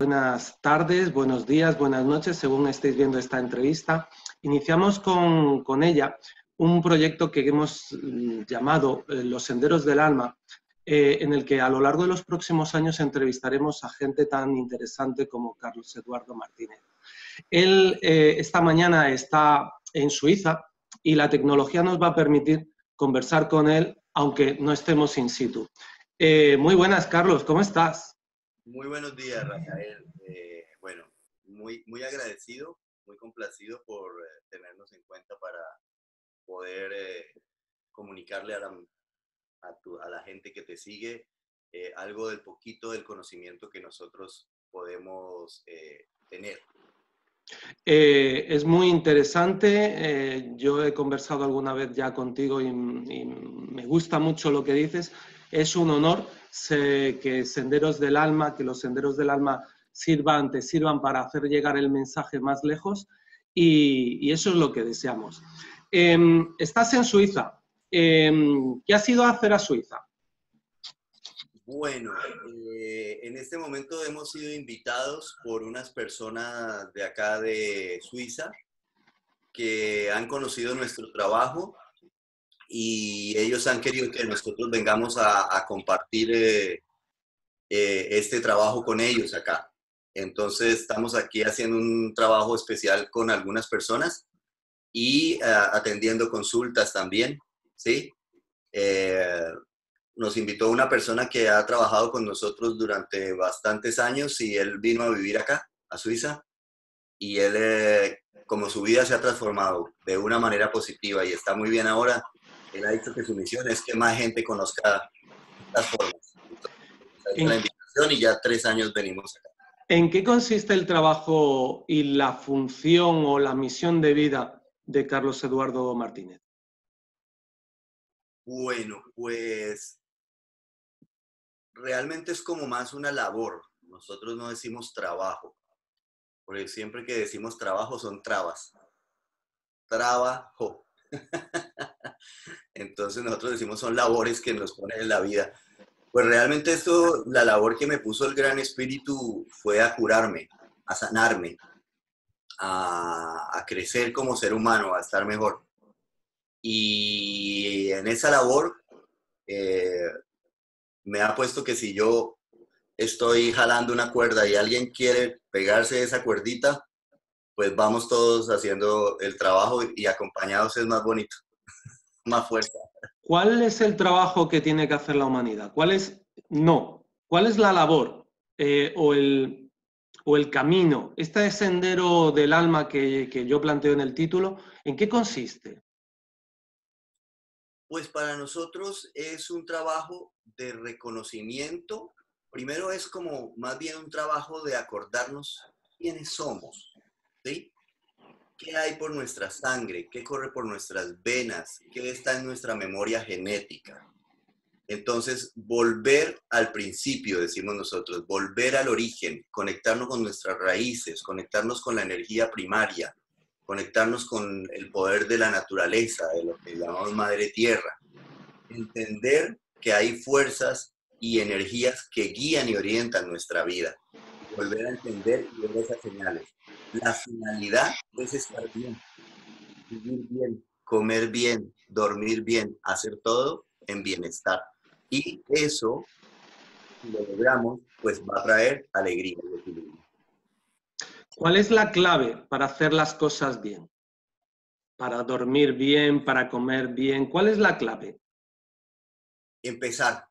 buenas tardes, buenos días, buenas noches, según estéis viendo esta entrevista. Iniciamos con ella un proyecto que hemos llamado Los Senderos del Alma, en el que a lo largo de los próximos años entrevistaremos a gente tan interesante como Carlos Eduardo Martínez. Él esta mañana está en Suiza y la tecnología nos va a permitir conversar con él, aunque no estemos in situ. Muy buenas, Carlos, ¿cómo estás? Muy buenos días, Rafael. Bueno, muy agradecido, muy complacido por tenernos en cuenta para poder comunicarle a la gente que te sigue algo del poquito del conocimiento que nosotros podemos tener. Es muy interesante. Yo he conversado alguna vez ya contigo y me gusta mucho lo que dices. Es un honor que Senderos del Alma, que los Senderos del Alma te sirvan para hacer llegar el mensaje más lejos y eso es lo que deseamos. Estás en Suiza. ¿Qué has ido a hacer a Suiza? Bueno, en este momento hemos sido invitados por unas personas de acá de Suiza que han conocido nuestro trabajo y ellos han querido que nosotros vengamos a compartir este trabajo con ellos acá. Entonces estamos aquí haciendo un trabajo especial con algunas personas y atendiendo consultas también, ¿sí? Nos invitó una persona que ha trabajado con nosotros durante bastantes años y él vino a vivir acá, a Suiza, y él, como su vida se ha transformado de una manera positiva y está muy bien ahora, él ha dicho que su misión es que más gente conozca estas formas. Entonces, la invitación y ya 3 años venimos acá. ¿En qué consiste el trabajo y la función o la misión de vida de Carlos Eduardo Martínez? Bueno, pues realmente es como más una labor. Nosotros no decimos trabajo, porque siempre que decimos trabajo son trabas. Trabajo. Entonces nosotros decimos son labores que nos ponen en la vida. Pues realmente esto, la labor que me puso el Gran Espíritu fue a curarme, a sanarme, a crecer como ser humano, a estar mejor. Y en esa labor eh, me ha puesto que si yo estoy jalando una cuerda y alguien quiere pegarse esa cuerdita, pues vamos todos haciendo el trabajo y acompañados es más bonito, más fuerza. ¿Cuál es el trabajo que tiene que hacer la humanidad? ¿Cuál es la labor o el camino? Este sendero del alma que yo planteo en el título, ¿en qué consiste? Pues para nosotros es un trabajo de reconocimiento. Primero es como más bien un trabajo de acordarnos quiénes somos, ¿sí? ¿Qué hay por nuestra sangre? ¿Qué corre por nuestras venas? ¿Qué está en nuestra memoria genética? Entonces, volver al principio, decimos nosotros, volver al origen, conectarnos con nuestras raíces, conectarnos con la energía primaria, conectarnos con el poder de la naturaleza, de lo que llamamos Madre Tierra. Entender que hay fuerzas y energías que guían y orientan nuestra vida. Y volver a entender y ver esas señales. La finalidad es estar bien, vivir bien, comer bien, dormir bien, hacer todo en bienestar. Y eso, si lo logramos, pues va a traer alegría y equilibrio. ¿Cuál es la clave para hacer las cosas bien? Para dormir bien, para comer bien. ¿Cuál es la clave? Empezar,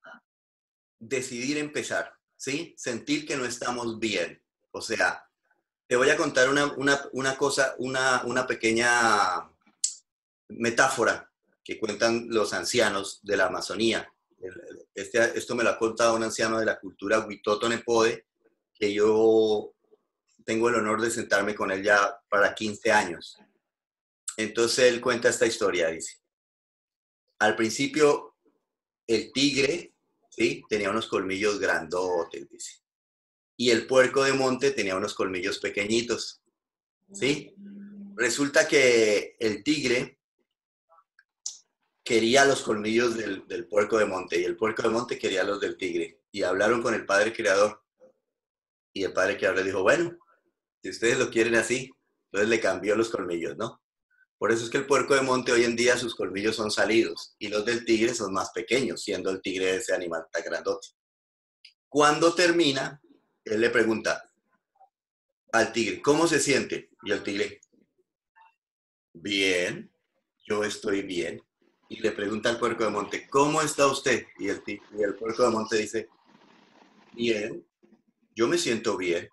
decidir empezar, ¿sí? Sentir que no estamos bien. O sea, te voy a contar una cosa, una pequeña metáfora que cuentan los ancianos de la Amazonía. Esto me lo ha contado un anciano de la cultura Huitoto Nepode, que yo tengo el honor de sentarme con él ya para 15 años. Entonces él cuenta esta historia, dice. Al principio, el tigre, ¿sí? Tenía unos colmillos grandotes, dice. Y el puerco de monte tenía unos colmillos pequeñitos, ¿sí? Resulta que el tigre quería los colmillos del puerco de monte y el puerco de monte quería los del tigre. Y hablaron con el padre creador Y el padre creador le dijo, bueno, si ustedes lo quieren así, entonces le cambió los colmillos, ¿no? Por eso es que el puerco de monte hoy en día sus colmillos son salidos y los del tigre son más pequeños, siendo el tigre ese animal tan grandote. Cuando termina, él le pregunta al tigre, ¿cómo se siente? Y el tigre, bien, yo estoy bien. Y le pregunta al puerco de monte, ¿cómo está usted? Y el puerco de monte dice, bien, yo me siento bien.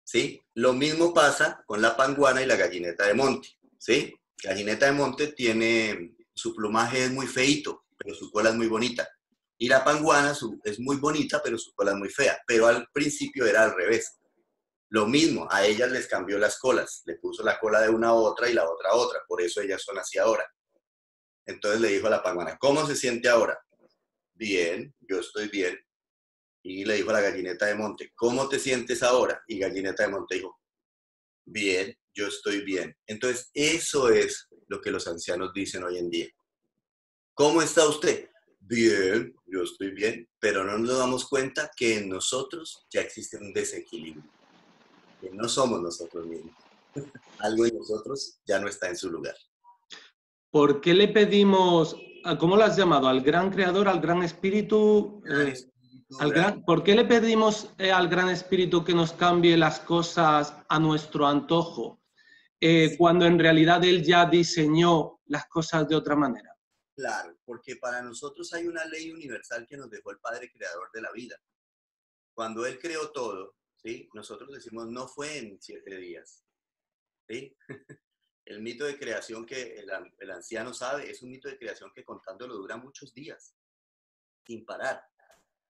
¿Sí? Lo mismo pasa con la panguana y la gallineta de monte, ¿sí? Gallineta de monte tiene, su plumaje es muy feito, pero su cola es muy bonita. Y la panguana es muy bonita, pero su cola es muy fea. Pero al principio era al revés. Lo mismo, a ellas les cambió las colas. Le puso la cola de una a otra y la otra a otra. Por eso ellas son así ahora. Entonces le dijo a la panguana, ¿cómo se siente ahora? Bien, yo estoy bien. Y le dijo a la gallineta de monte, ¿cómo te sientes ahora? Y gallineta de monte dijo, bien, yo estoy bien. Entonces, eso es lo que los ancianos dicen hoy en día. ¿Cómo está usted? Bien, yo estoy bien, pero no nos damos cuenta que en nosotros ya existe un desequilibrio, que no somos nosotros mismos. Algo en nosotros ya no está en su lugar. ¿Por qué le pedimos, cómo lo has llamado, al gran creador, al gran espíritu? Gran espíritu, gran... ¿Por qué le pedimos al gran espíritu que nos cambie las cosas a nuestro antojo, cuando en realidad él ya diseñó las cosas de otra manera? Claro, porque para nosotros hay una ley universal que nos dejó el Padre Creador de la vida. Cuando Él creó todo, ¿sí? Nosotros decimos, no fue en 7 días, ¿sí? El mito de creación que el anciano sabe es un mito de creación que contándolo dura muchos días, sin parar,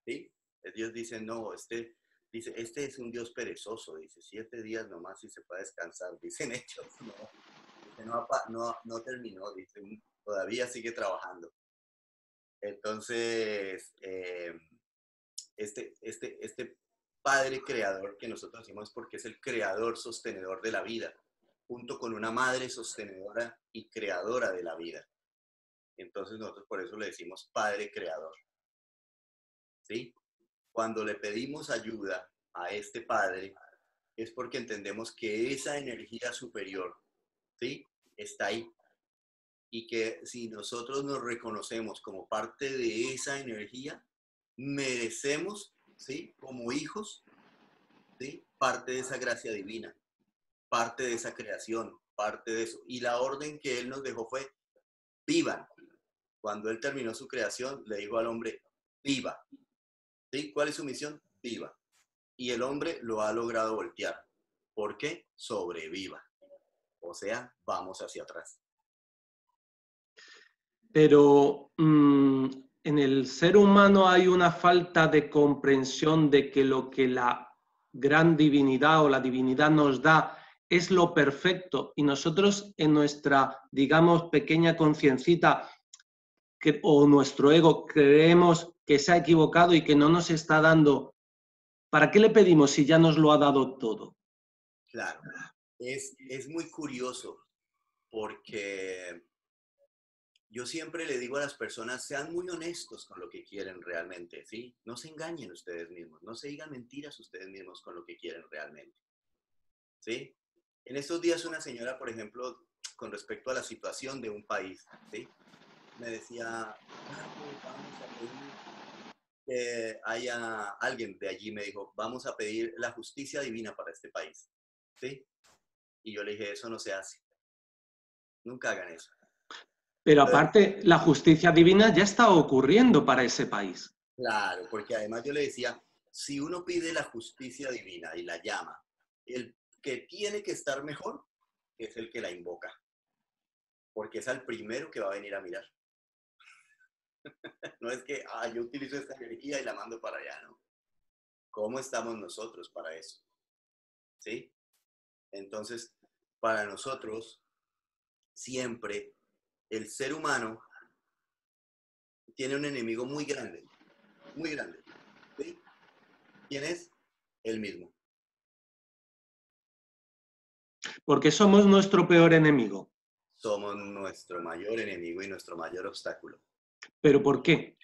¿sí? Dios dice, no, dice, este es un Dios perezoso, dice, 7 días nomás y se puede descansar, dicen ellos, no, dice, no terminó, dice, todavía sigue trabajando. Entonces, este Padre creador que nosotros decimos porque es el creador sostenedor de la vida, junto con una madre sostenedora y creadora de la vida. Entonces nosotros por eso le decimos Padre creador. ¿Sí? Cuando le pedimos ayuda a este Padre es porque entendemos que esa energía superior, ¿sí? Está ahí. Y que si nosotros nos reconocemos como parte de esa energía, merecemos, ¿sí? Como hijos, ¿sí? Parte de esa gracia divina, parte de esa creación, parte de eso. Y la orden que Él nos dejó fue, vivan. Cuando Él terminó su creación, le dijo al hombre, viva. ¿Sí? ¿Cuál es su misión? Viva. Y el hombre lo ha logrado voltear. ¿Por qué? Sobreviva. O sea, vamos hacia atrás. Pero en el ser humano hay una falta de comprensión de que lo que la gran divinidad o la divinidad nos da es lo perfecto y nosotros en nuestra, digamos, pequeña conciencita o nuestro ego creemos que se ha equivocado y que no nos está dando. ¿Para qué le pedimos si ya nos lo ha dado todo? Claro, es muy curioso porque yo siempre le digo a las personas, sean muy honestos con lo que quieren realmente, ¿sí? No se engañen ustedes mismos, no se digan mentiras ustedes mismos con lo que quieren realmente, ¿sí? En estos días una señora, por ejemplo, con respecto a la situación de un país, ¿sí? Me decía, Carlos, vamos a pedir que haya alguien de allí, me dijo, vamos a pedir la justicia divina para este país, ¿sí? Y yo le dije, eso no se hace, nunca hagan eso. Pero aparte, la justicia divina ya está ocurriendo para ese país. Claro, porque además yo le decía, si uno pide la justicia divina y la llama, el que tiene que estar mejor es el que la invoca, porque es el primero que va a venir a mirar. No es que, yo utilizo esta energía y la mando para allá, ¿no? ¿Cómo estamos nosotros para eso? ¿Sí? Entonces, para nosotros, siempre el ser humano tiene un enemigo muy grande, muy grande. ¿Sí? ¿Quién es? Él mismo. Porque somos nuestro peor enemigo. Somos nuestro mayor enemigo y nuestro mayor obstáculo. ¿Pero por qué?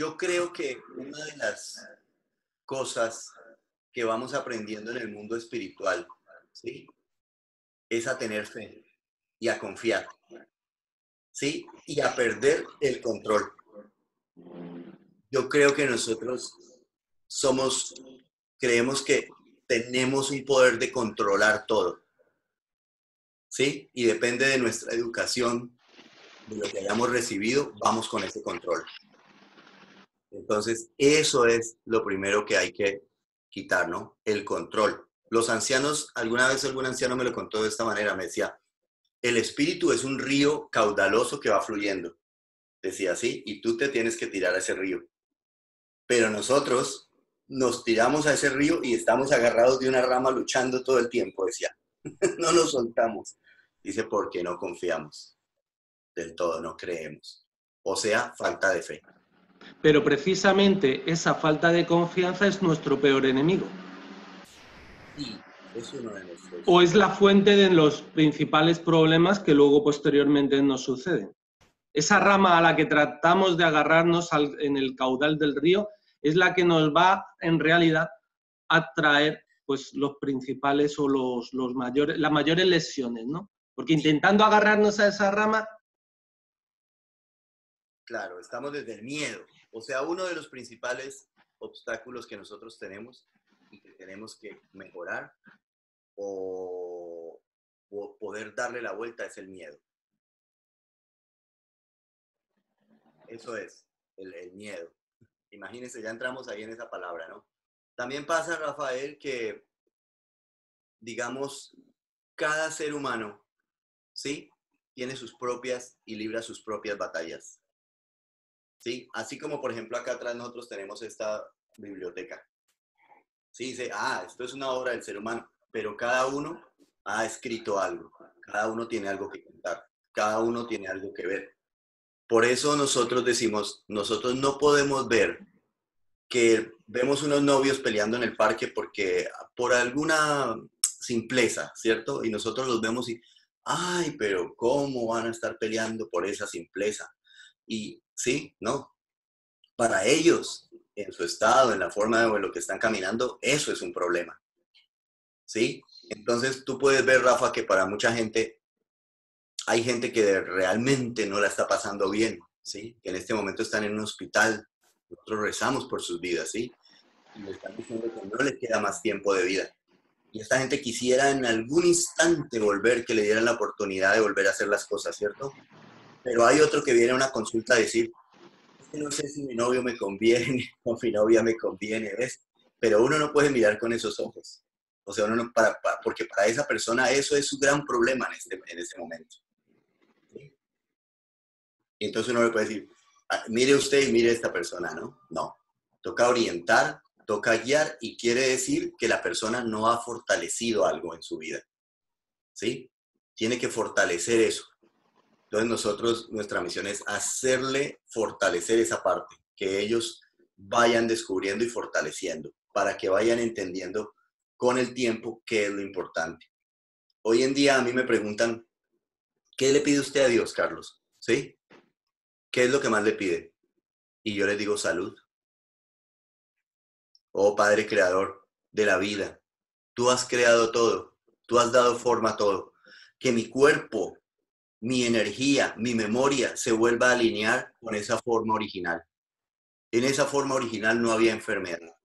Yo creo que una de las cosas que vamos aprendiendo en el mundo espiritual, ¿sí? Es a tener fe y a confiar, ¿sí? Y a perder el control. Yo creo que nosotros creemos que tenemos un poder de controlar todo, ¿sí? Y depende de nuestra educación, de lo que hayamos recibido, vamos con ese control. Entonces, eso es lo primero que hay que quitar, ¿no? El control. Los ancianos, alguna vez algún anciano me lo contó de esta manera, me decía, el espíritu es un río caudaloso que va fluyendo, decía así, y tú te tienes que tirar a ese río. Pero nosotros nos tiramos a ese río y estamos agarrados de una rama luchando todo el tiempo, decía. No nos soltamos. Dice, porque no confiamos del todo, no creemos. O sea, falta de fe. Pero precisamente esa falta de confianza es nuestro peor enemigo. Sí, es uno de O nuestros. es la fuente de los principales problemas que luego posteriormente nos suceden. Esa Claro, rama a la que tratamos de agarrarnos en el caudal del río es la que nos va en realidad a traer pues, los principales o los mayores, las mayores lesiones, ¿no? Porque sí, intentando agarrarnos a esa rama. claro, estamos desde el miedo. O sea, uno de los principales obstáculos que nosotros tenemos y que tenemos que mejorar o poder darle la vuelta es el miedo. Eso es, el miedo. Imagínense, ya entramos ahí en esa palabra, ¿no? También pasa, Rafael, que, digamos, cada ser humano, ¿sí? Tiene sus propias y libra sus propias batallas, ¿sí? Así como, por ejemplo, acá atrás nosotros tenemos esta biblioteca. Sí, dice, esto es una obra del ser humano, pero cada uno ha escrito algo, cada uno tiene algo que contar, cada uno tiene algo que ver. Por eso nosotros decimos, nosotros no podemos ver que vemos unos novios peleando en el parque porque por alguna simpleza, ¿cierto? Y nosotros los vemos y, ay, pero ¿cómo van a estar peleando por esa simpleza? Y sí, no, para ellos, en su estado, en la forma de lo que están caminando, eso es un problema, ¿sí? Entonces tú puedes ver, Rafa, que para mucha gente, hay gente que realmente no la está pasando bien, ¿sí? Que en este momento están en un hospital, nosotros rezamos por sus vidas, ¿sí? Y le están diciendo que no les queda más tiempo de vida. Y esta gente quisiera en algún instante volver, que le dieran la oportunidad de volver a hacer las cosas, ¿cierto? Pero hay otro que viene a una consulta a decir, es que no sé si mi novio me conviene o mi novia me conviene, ¿ves? Pero uno no puede mirar con esos ojos. O sea, uno no, porque para esa persona eso es su gran problema en este momento. ¿Sí? Y entonces uno le puede decir, mire usted y mire esta persona, ¿no? No. Toca orientar, toca guiar y quiere decir que la persona no ha fortalecido algo en su vida. ¿Sí? Tiene que fortalecer eso. Entonces nosotros, nuestra misión es hacerle fortalecer esa parte, que ellos vayan descubriendo y fortaleciendo, para que vayan entendiendo con el tiempo qué es lo importante. Hoy en día a mí me preguntan, ¿qué le pide usted a Dios, Carlos? ¿Sí? ¿Qué es lo que más le pide? Y yo les digo salud. Oh Padre Creador de la vida, tú has creado todo, tú has dado forma a todo. Que mi cuerpo, mi energía, mi memoria se vuelva a alinear con esa forma original. En esa forma original no había enfermedad.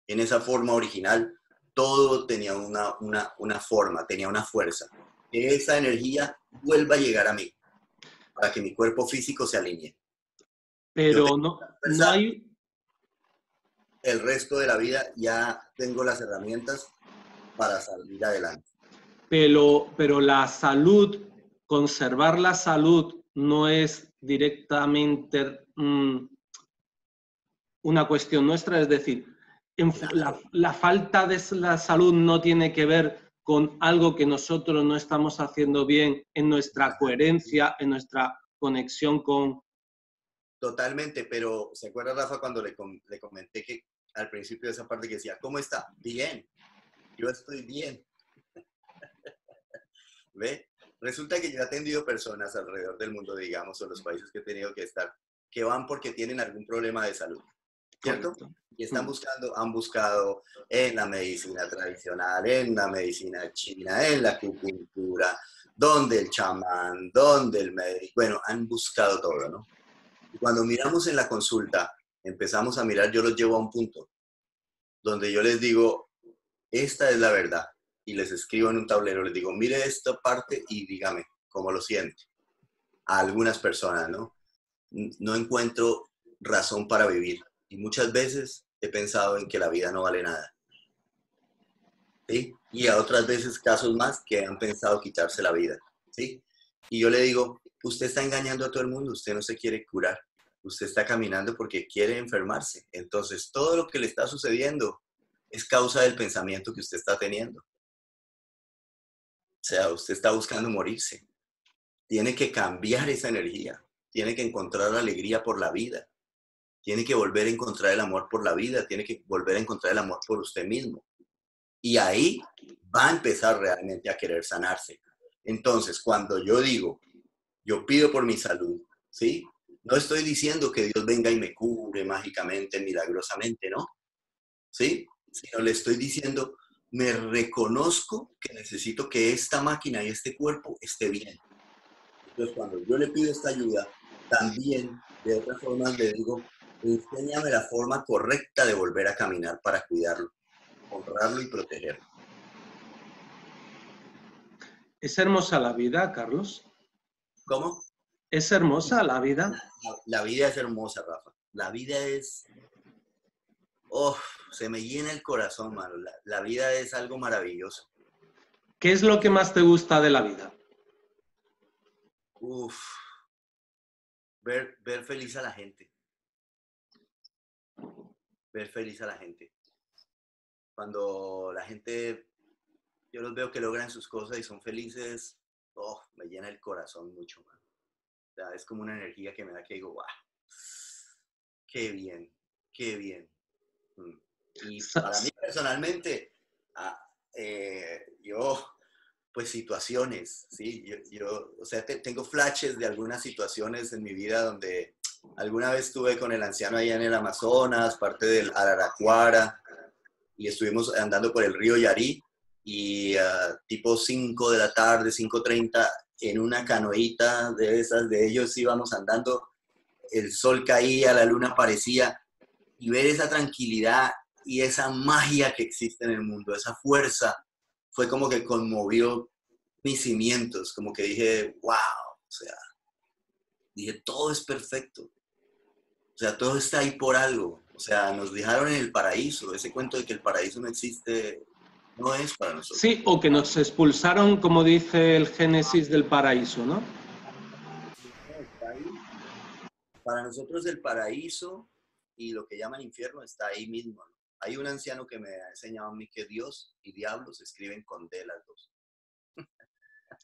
En esa forma original todo tenía una forma, tenía una fuerza. Que esa energía vuelva a llegar a mí para que mi cuerpo físico se alinee. Yo Pero tengo no, la no fuerza, hay, el resto de la vida ya tengo las herramientas para salir adelante. pero la salud, conservar la salud no es directamente una cuestión nuestra, es decir, Claro, la falta de la salud no tiene que ver con algo que nosotros no estamos haciendo bien en nuestra coherencia, en nuestra conexión con. totalmente, pero ¿se acuerda, Rafa, cuando le comenté que al principio de esa parte que decía, ¿cómo está? Bien, yo estoy bien. ¿Ve? Resulta que yo he atendido personas alrededor del mundo, digamos, o los países que he tenido que estar. que van porque tienen algún problema de salud, ¿cierto? Correcto. Y han buscado en la medicina tradicional, en la medicina china, en la acupuntura, donde el chamán, donde el médico, bueno, han buscado todo, ¿no? Y cuando miramos en la consulta, empezamos a mirar, yo los llevo a un punto donde yo les digo, esta es la verdad, y les escribo en un tablero, les digo, mire esta parte y dígame cómo lo siente. A algunas personas, ¿no? No encuentro razón para vivir, y muchas veces he pensado en que la vida no vale nada, ¿sí? Y a otras veces casos más que han pensado quitarse la vida, ¿sí? Y yo le digo, usted está engañando a todo el mundo, usted no se quiere curar, usted está caminando porque quiere enfermarse, entonces todo lo que le está sucediendo es causa del pensamiento que usted está teniendo. O sea, usted está buscando morirse, tiene que cambiar esa energía, tiene que encontrar la alegría por la vida, tiene que volver a encontrar el amor por la vida, tiene que volver a encontrar el amor por usted mismo. Y ahí va a empezar realmente a querer sanarse. Entonces, cuando yo digo, yo pido por mi salud, ¿sí? No estoy diciendo que Dios venga y me cure mágicamente, milagrosamente, ¿no? ¿Sí? Sino le estoy diciendo, me reconozco que necesito que esta máquina y este cuerpo esté bien. Entonces, cuando yo le pido esta ayuda, también, de otra forma, le digo, enséñame la forma correcta de volver a caminar para cuidarlo, honrarlo y protegerlo. ¿Es hermosa la vida, Carlos? ¿Cómo? ¿Es hermosa la vida? La vida es hermosa, Rafa. La vida es... Oh, se me llena el corazón, mano. La vida es algo maravilloso. ¿Qué es lo que más te gusta de la vida? Uf, ver feliz a la gente. Ver feliz a la gente. Cuando la gente, yo los veo que logran sus cosas y son felices, oh, me llena el corazón mucho, man. O sea, es como una energía que me da que digo, wow, qué bien, qué bien. Y para mí personalmente, yo, pues situaciones, ¿sí? O sea, tengo flashes de algunas situaciones en mi vida donde alguna vez estuve con el anciano allá en el Amazonas, parte del Araraquara, y estuvimos andando por el río Yarí, y tipo 5 de la tarde, 5:30, en una canoita de esas de ellos íbamos andando, el sol caía, la luna aparecía, y ver esa tranquilidad y esa magia que existe en el mundo, esa fuerza, fue como que conmovió mis cimientos, como que dije, wow, o sea, dije, todo es perfecto, o sea, todo está ahí por algo, o sea, nos dejaron en el paraíso, ese cuento de que el paraíso no existe, no es para nosotros. Sí, o que nos expulsaron, como dice el Génesis, del paraíso, ¿no? No, está ahí. Para nosotros el paraíso y lo que llaman infierno está ahí mismo, ¿no? Hay un anciano que me ha enseñado a mí que Dios y diablo se escriben con D las dos.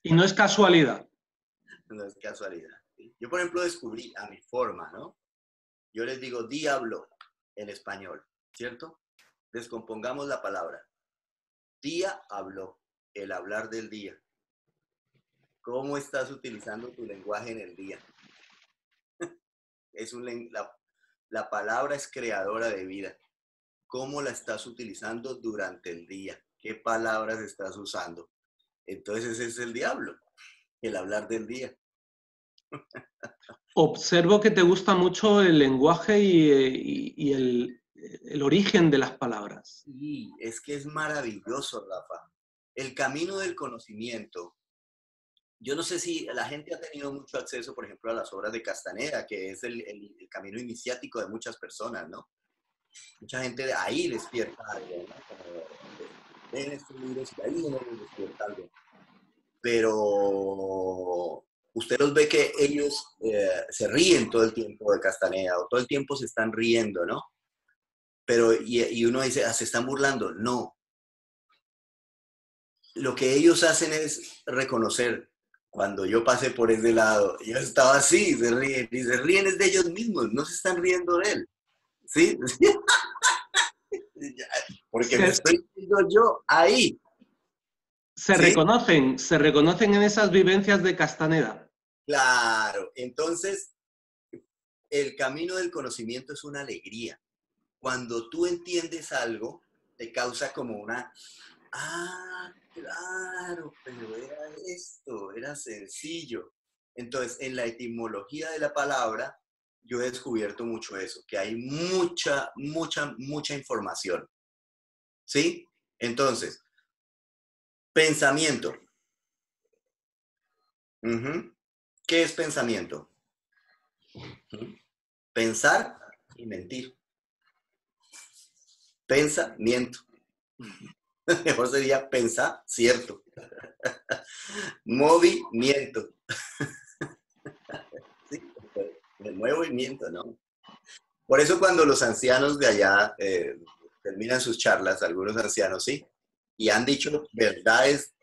Y no es casualidad. No es casualidad, ¿sí? Yo, por ejemplo, descubrí a mi forma, ¿no? Yo les digo diablo en español, ¿cierto? Descompongamos la palabra. Día habló, el hablar del día. ¿Cómo estás utilizando tu lenguaje en el día? La palabra es creadora de vida. ¿Cómo la estás utilizando durante el día? ¿Qué palabras estás usando? Entonces ese es el diablo, el hablar del día. Observo que te gusta mucho el lenguaje y el origen de las palabras. Sí, es que es maravilloso, Rafa. El camino del conocimiento. Yo no sé si la gente ha tenido mucho acceso, por ejemplo, a las obras de Castaneda, que es el camino iniciático de muchas personas, ¿no? Mucha gente de ahí despierta algo, ¿no? Como ven estos libros y ahí les despierta algo. Pero usted los ve que ellos se ríen todo el tiempo de Castaneda, o todo el tiempo se están riendo, ¿no? Pero, y uno dice, se están burlando. No. Lo que ellos hacen es reconocer, cuando yo pasé por ese lado, yo estaba así, se ríen, y se ríen es de ellos mismos, no se están riendo de él, ¿sí? Porque me estoy viendo yo ahí, ¿sí? Se reconocen en esas vivencias de Castaneda. Claro, entonces, el camino del conocimiento es una alegría. Cuando tú entiendes algo, te causa como una, ah, claro, pero era esto, era sencillo. Entonces, en la etimología de la palabra, yo he descubierto mucho eso, que hay mucha información. ¿Sí? Entonces, pensamiento. ¿Qué es pensamiento? Pensar y mentir. Pensamiento. Mejor sería pensar, cierto. Movimiento. Sí, me muevo y miento, ¿no? Por eso cuando los ancianos de allá terminan sus charlas, algunos ancianos, sí, y han dicho verdades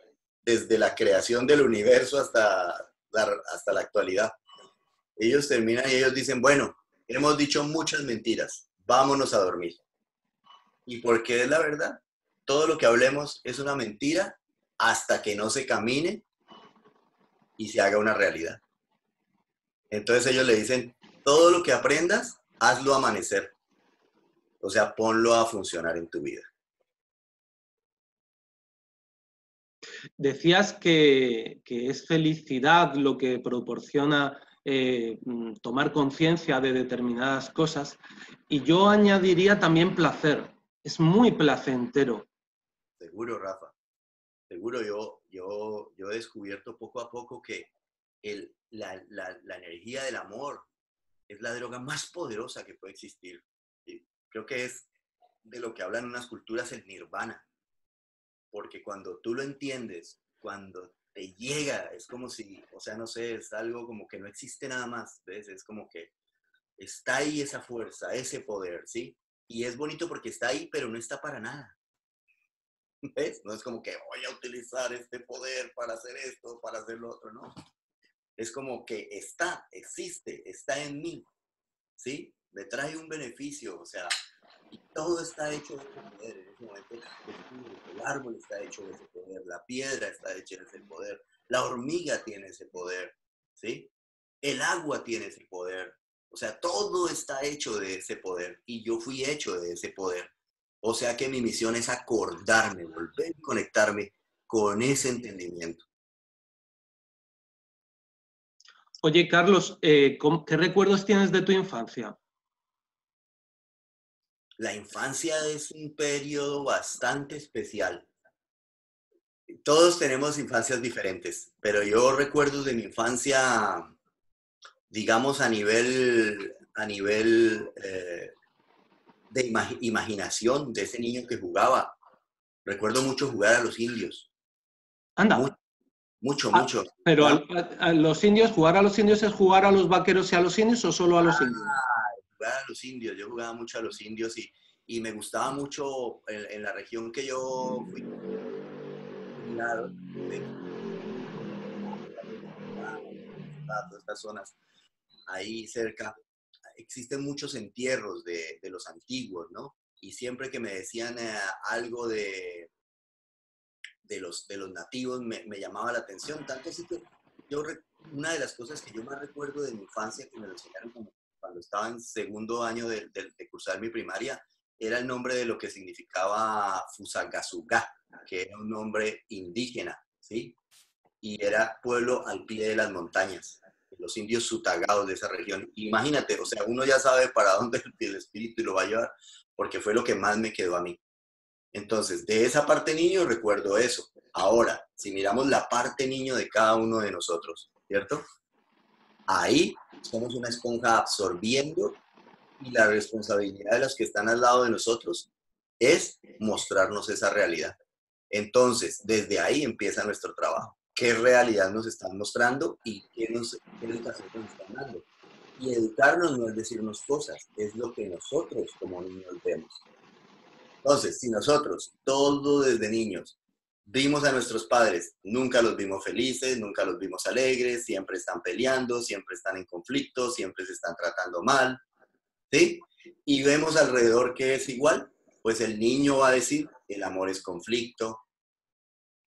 desde la creación del universo hasta la actualidad. Ellos terminan y ellos dicen, bueno, hemos dicho muchas mentiras, vámonos a dormir. ¿Y por qué es la verdad? Todo lo que hablemos es una mentira hasta que no se camine y se haga una realidad. Entonces ellos le dicen, todo lo que aprendas, hazlo amanecer. O sea, ponlo a funcionar en tu vida. Decías que es felicidad lo que proporciona tomar conciencia de determinadas cosas, y yo añadiría también placer. Es muy placentero. Seguro, Rafa. Seguro, yo he descubierto poco a poco que la energía del amor es la droga más poderosa que puede existir. ¿Sí? Creo que es de lo que hablan unas culturas el nirvana. Porque cuando tú lo entiendes, cuando te llega, es como si, o sea, no sé, es algo como que no existe nada más, ¿ves? Es como que está ahí esa fuerza, ese poder, ¿sí? Y es bonito porque está ahí, pero no está para nada, ¿ves? No es como que voy a utilizar este poder para hacer esto, para hacer lo otro, no. Es como que existe, está en mí, ¿sí? Me trae un beneficio, o sea, y todo está hecho de ese poder. En ese momento, el árbol está hecho de ese poder, la piedra está hecha de ese poder, la hormiga tiene ese poder, ¿sí? El agua tiene ese poder. O sea, todo está hecho de ese poder y yo fui hecho de ese poder. O sea que mi misión es acordarme, volver a conectarme con ese entendimiento. Oye, Carlos, ¿qué recuerdos tienes de tu infancia? La infancia es un periodo bastante especial. Todos tenemos infancias diferentes, pero yo recuerdo de mi infancia, digamos, a nivel de imaginación de ese niño que jugaba. Recuerdo mucho jugar a los indios. Mucho, Anda, mucho. pero Jugaba a los indios, ¿jugar a los indios es jugar a los vaqueros y a los indios o solo a los indios? a los indios. Yo jugaba mucho a los indios y me gustaba mucho en la región que yo fui criado, todas estas zonas ahí cerca, existen muchos entierros de los antiguos, ¿no? Y siempre que me decían algo de los nativos me llamaba la atención, tanto así que una de las cosas que yo más recuerdo de mi infancia, que me lo enseñaron cuando estaba en segundo año de cursar mi primaria, era el nombre de lo que significaba Fusagasugá, que era un nombre indígena, ¿sí? Y era pueblo al pie de las montañas, los indios sutagados de esa región. Imagínate, o sea, uno ya sabe para dónde el espíritu lo va a llevar, porque fue lo que más me quedó a mí. Entonces, de esa parte niño recuerdo eso. Ahora, si miramos la parte niño de cada uno de nosotros, ¿cierto? Ahí somos una esponja absorbiendo y la responsabilidad de los que están al lado de nosotros es mostrarnos esa realidad. Entonces, desde ahí empieza nuestro trabajo. ¿Qué realidad nos están mostrando y qué educación nos están dando? Y educarnos no es decirnos cosas, es lo que nosotros como niños vemos. Entonces, si nosotros, todo desde niños, vimos a nuestros padres, nunca los vimos felices, nunca los vimos alegres, siempre están peleando, siempre están en conflicto, siempre se están tratando mal, ¿sí? Y vemos alrededor que es igual, pues el niño va a decir, el amor es conflicto,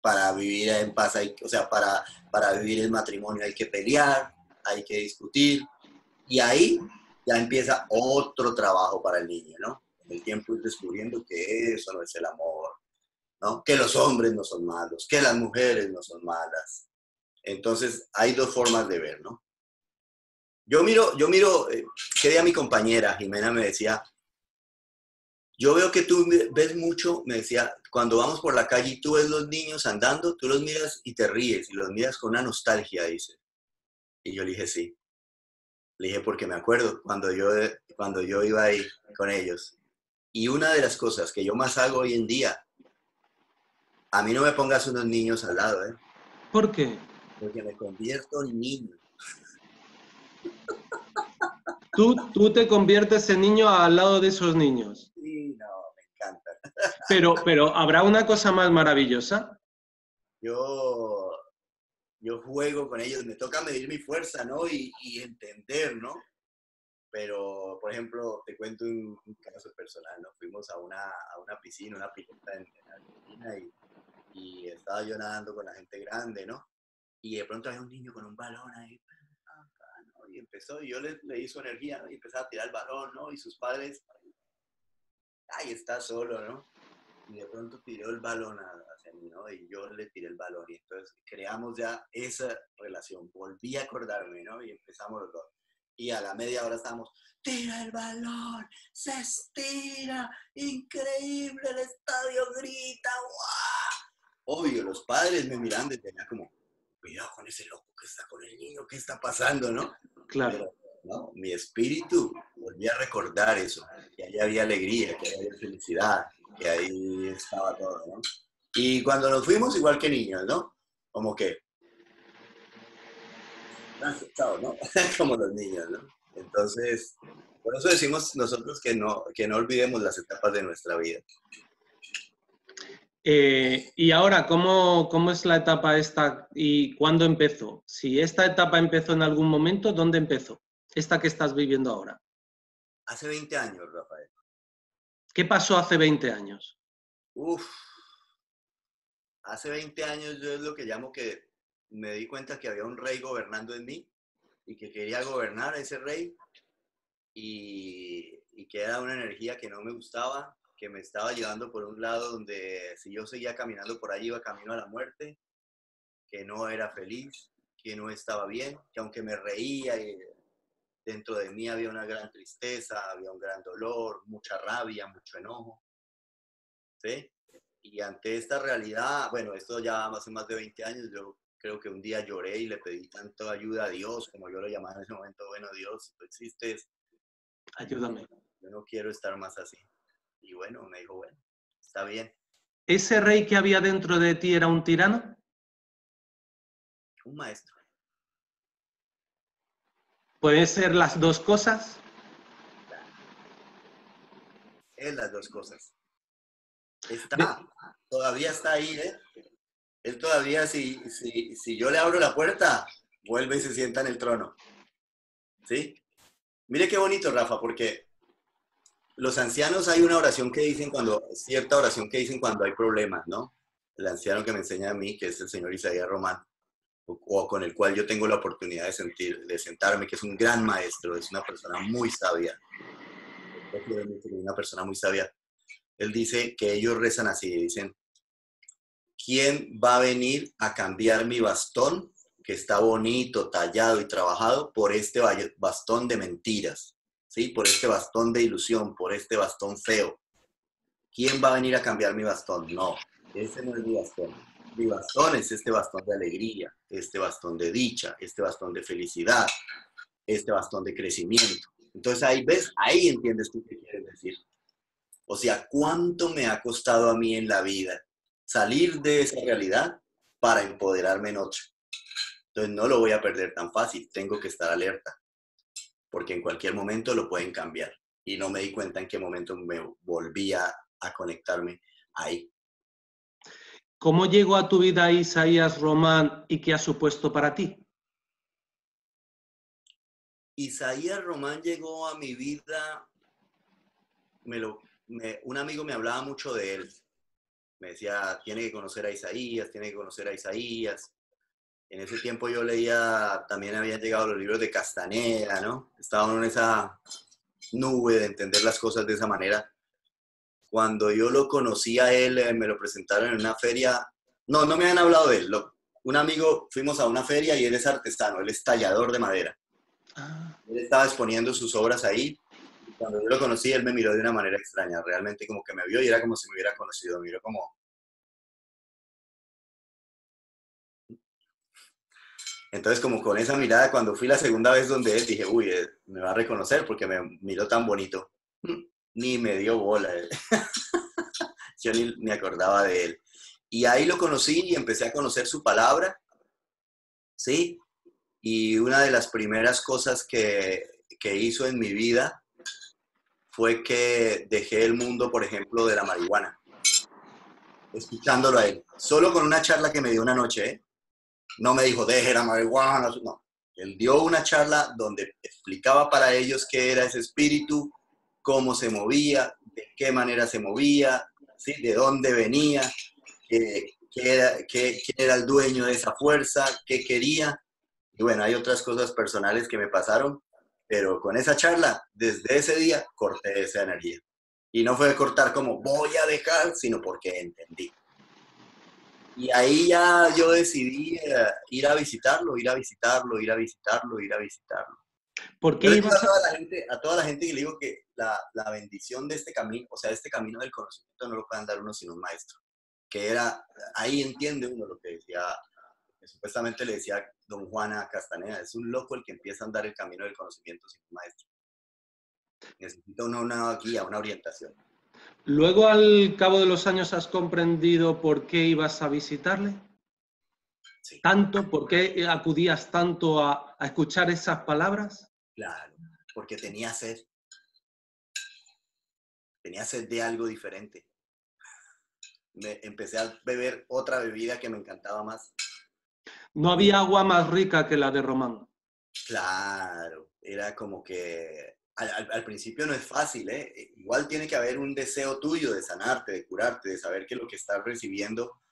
para vivir en paz, o sea, para vivir el matrimonio hay que pelear, hay que discutir, y ahí ya empieza otro trabajo para el niño, ¿no? En el tiempo ir descubriendo que eso no es el amor, ¿no? Que los hombres no son malos, que las mujeres no son malas. Entonces, hay dos formas de ver, ¿no? Que día mi compañera Jimena me decía, yo veo que tú ves mucho, me decía, cuando vamos por la calle y tú ves los niños andando, tú los miras y te ríes, y los miras con una nostalgia, dice. Y yo le dije, sí. Le dije, porque me acuerdo cuando yo iba ahí con ellos. Y una de las cosas que yo más hago hoy en día, a mí no me pongas unos niños al lado, ¿eh? ¿Por qué? Porque me convierto en niño. Tú te conviertes en niño al lado de esos niños. Sí, no, me encanta. Pero ¿habrá una cosa más maravillosa? Yo, yo juego con ellos, me toca medir mi fuerza, ¿no? Y entender, ¿no? Pero, por ejemplo, te cuento un caso personal, ¿no? Fuimos a una piscina, una pileta en Argentina y estaba yo nadando con la gente grande, ¿no? Y de pronto había un niño con un balón ahí, ¿no? Y empezó, y yo le di su energía, ¿no? Y empezaba a tirar el balón, ¿no? Y sus padres, ahí está solo, ¿no? Y de pronto tiró el balón hacia mí, ¿no? Y yo le tiré el balón. Y entonces creamos ya esa relación. Volví a acordarme, ¿no? Y empezamos los dos. Y a la media hora estábamos, tira el balón, se estira, increíble, el estadio grita, ¡guau! Obvio, los padres me miran desde allá como, cuidado con ese loco que está con el niño, ¿qué está pasando, no? Claro. Pero, no, mi espíritu volví a recordar eso, que ahí había alegría, que ahí había felicidad, que ahí estaba todo, ¿no? Y cuando nos fuimos, igual que niños, ¿no? Como que, gracias, chao, ¿no? Como los niños, ¿no? Entonces, por eso decimos nosotros que no olvidemos las etapas de nuestra vida. Y ahora, ¿cómo es la etapa esta y cuándo empezó? Si esta etapa empezó en algún momento, ¿dónde empezó? Esta que estás viviendo ahora. Hace 20 años, Rafael. ¿Qué pasó hace 20 años? Uf, hace 20 años yo es lo que llamo que me di cuenta que había un rey gobernando en mí y que quería gobernar a ese rey y que era una energía que no me gustaba, que me estaba llevando por un lado donde si yo seguía caminando por ahí iba camino a la muerte, que no era feliz, que no estaba bien, que aunque me reía, dentro de mí había una gran tristeza, había un gran dolor, mucha rabia, mucho enojo, ¿sí? Y ante esta realidad, bueno, esto ya hace más de 20 años, yo creo que un día lloré y le pedí tanto ayuda a Dios, como yo lo llamaba en ese momento, bueno, Dios, si tú existes, Ayúdame. yo no quiero estar más así. Y bueno, me dijo, bueno, está bien, ¿Ese rey que había dentro de ti era un tirano? un maestro. ¿Puede ser las dos cosas? Es las dos cosas. De- Todavía está ahí, ¿eh? Él todavía, si yo le abro la puerta, vuelve y se sienta en el trono, ¿sí? Mire qué bonito, Rafa, porque los ancianos hay una oración que dicen cierta oración que dicen cuando hay problemas, ¿no? El anciano que me enseña a mí, que es el señor Isaías Román, o con el cual yo tengo la oportunidad de sentarme, que es un gran maestro, es una persona muy sabia, una persona muy sabia. Él dice que ellos rezan así, dicen, ¿quién va a venir a cambiar mi bastón, que está bonito, tallado y trabajado, por este bastón de mentiras? ¿Sí? Por este bastón de ilusión, por este bastón feo. ¿Quién va a venir a cambiar mi bastón? No, ese no es mi bastón. Mi bastón es este bastón de alegría, este bastón de dicha, este bastón de felicidad, este bastón de crecimiento. Entonces ahí ves, ahí entiendes tú qué quieres decir. O sea, ¿cuánto me ha costado a mí en la vida salir de esa realidad para empoderarme en otra? Entonces no lo voy a perder tan fácil, tengo que estar alerta, porque en cualquier momento lo pueden cambiar. Y no me di cuenta en qué momento me volví a conectarme ahí. ¿Cómo llegó a tu vida Isaías Román y qué ha supuesto para ti? Isaías Román llegó a mi vida, un amigo me hablaba mucho de él. Me decía, tiene que conocer a Isaías, tiene que conocer a Isaías. En ese tiempo yo leía, también habían llegado los libros de Castaneda, ¿no? Estaba en esa nube de entender las cosas de esa manera. Cuando yo lo conocí a él, me lo presentaron en una feria. No, no me han hablado de él. Un amigo, fuimos a una feria y él es artesano, él es tallador de madera. Ah, Él estaba exponiendo sus obras ahí. Y cuando yo lo conocí, él me miró de una manera extraña. Realmente como que me vio y era como si me hubiera conocido. Me miró como... Entonces, como con esa mirada, cuando fui la segunda vez donde él, dije, uy, me va a reconocer porque me miró tan bonito. Ni me dio bola. Yo ni me acordaba de él. Y ahí lo conocí y empecé a conocer su palabra, ¿sí? Y una de las primeras cosas que hizo en mi vida fue que dejé el mundo, por ejemplo, de la marihuana, escuchándolo a él. Solo con una charla que me dio una noche, ¿eh? No me dijo, deje la marihuana, no. Él dio una charla donde explicaba para ellos qué era ese espíritu, cómo se movía, de qué manera se movía, ¿sí? De dónde venía, quién era el dueño de esa fuerza, qué quería. Y bueno, hay otras cosas personales que me pasaron, pero con esa charla, desde ese día, corté esa energía. Y no fue de cortar como voy a dejar, sino porque entendí. Y ahí ya yo decidí ir a visitarlo, ir a visitarlo, ir a visitarlo, ir a visitarlo. ¿por qué Yo le digo ibas a...? a toda la gente que le digo que la bendición de este camino, o sea, este camino del conocimiento no lo puede dar uno sin un maestro. Que era, ahí entiende uno lo que decía, que supuestamente le decía don Juana Castaneda, es un loco el que empieza a andar el camino del conocimiento sin un maestro. Necesita uno una guía, una orientación. Luego, al cabo de los años, ¿has comprendido por qué ibas a visitarle? Sí, ¿Tanto? ¿Por qué acudías tanto a escuchar esas palabras? claro, porque tenía sed de algo diferente. Empecé a beber otra bebida que me encantaba más. No había agua más rica que la de Román. Claro, era como que al principio no es fácil, ¿eh? Igual tiene que haber un deseo tuyo de sanarte, de curarte, de saber que lo que estás recibiendo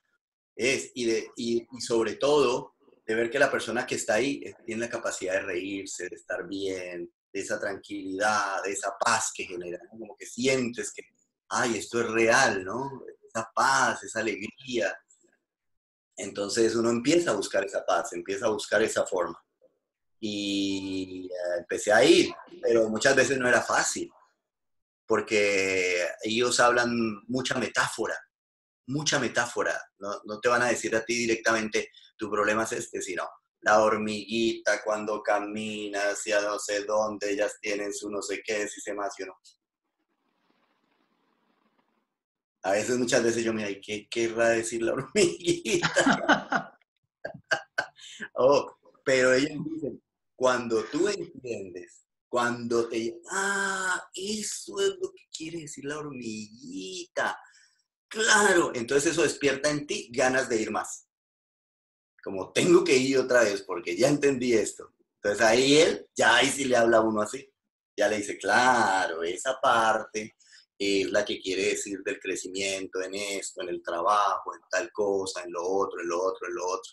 es, y sobre todo, de ver que la persona que está ahí tiene la capacidad de reírse, de estar bien, de esa tranquilidad, de esa paz que genera, ¿no? Como que sientes que, ay, esto es real, ¿no? Esa paz, esa alegría. Entonces uno empieza a buscar esa paz, empieza a buscar esa forma. Y empecé a ir, pero muchas veces no era fácil, porque ellos hablan mucha metáfora, no, no te van a decir a ti directamente, tu problema es este, sino la hormiguita cuando camina hacia no sé dónde, ellas tienen su no sé qué, si se más, yo no. A veces, muchas veces yo me digo, ¿qué querrá decir la hormiguita? Oh, pero ellos dicen, cuando tú entiendes, cuando eso es lo que quiere decir la hormiguita. Claro, entonces eso despierta en ti ganas de ir más. Como tengo que ir otra vez porque ya entendí esto. Entonces ahí sí le habla a uno así. Ya le dice, claro, esa parte es la que quiere decir del crecimiento en esto, en el trabajo, en tal cosa, en lo otro, en lo otro, en lo otro.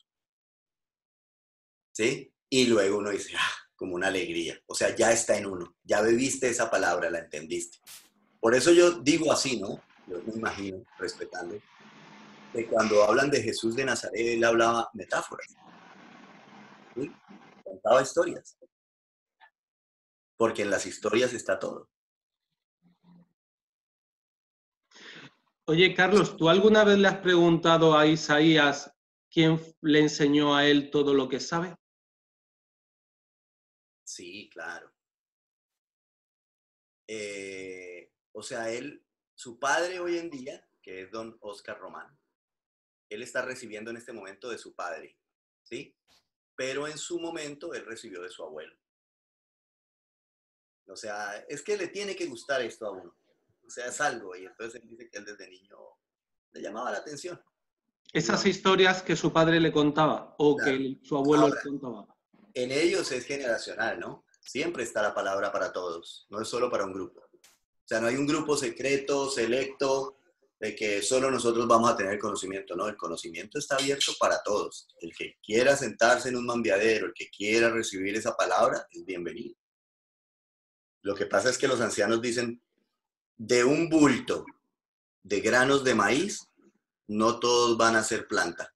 ¿Sí? Y luego uno dice, como una alegría. O sea, ya está en uno. Ya bebiste esa palabra, la entendiste. Por eso yo digo así, ¿no? Yo me imagino, respetando, que cuando hablan de Jesús de Nazaret, él hablaba metáforas, ¿sí? Contaba historias, porque en las historias está todo. Oye, Carlos, ¿tú alguna vez le has preguntado a Isaías quién le enseñó a él todo lo que sabe? Sí, claro. O sea, su padre hoy en día, que es don Oscar Román, él está recibiendo en este momento de su padre, ¿sí? Pero en su momento él recibió de su abuelo. O sea, es que le tiene que gustar esto a uno. O sea, es algo. Y entonces él dice que él desde niño le llamaba la atención. Esas historias que su padre le contaba o Claro. que su abuelo le Ahora, contaba. en ellos es generacional, ¿no? Siempre está la palabra para todos, no es solo para un grupo. O sea, no hay un grupo secreto, selecto, de que solo nosotros vamos a tener el conocimiento. No, el conocimiento está abierto para todos. El que quiera sentarse en un mambiadero, el que quiera recibir esa palabra, es bienvenido. Lo que pasa es que los ancianos dicen, de un bulto de granos de maíz, no todos van a ser planta.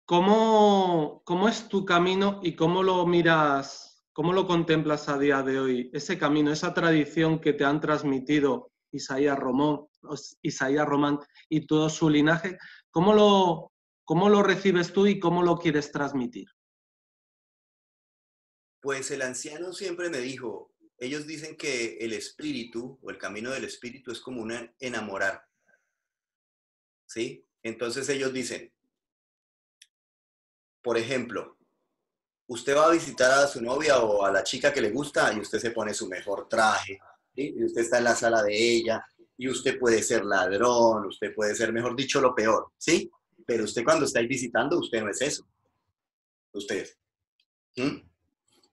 ¿Cómo es tu camino y cómo lo miras, cómo lo contemplas a día de hoy? Ese camino, esa tradición que te han transmitido Isaías Román y todo su linaje, cómo lo recibes tú y cómo lo quieres transmitir? Pues el anciano siempre me dijo, ellos dicen que el espíritu o el camino del espíritu es como un enamorar, ¿sí? Entonces ellos dicen, por ejemplo, usted va a visitar a su novia o a la chica que le gusta y usted se pone su mejor traje, ¿sí? Y usted está en la sala de ella y usted puede ser ladrón, usted puede ser, mejor dicho, lo peor, ¿sí? Pero usted cuando está ahí visitando, usted no es eso, usted. ¿Mm?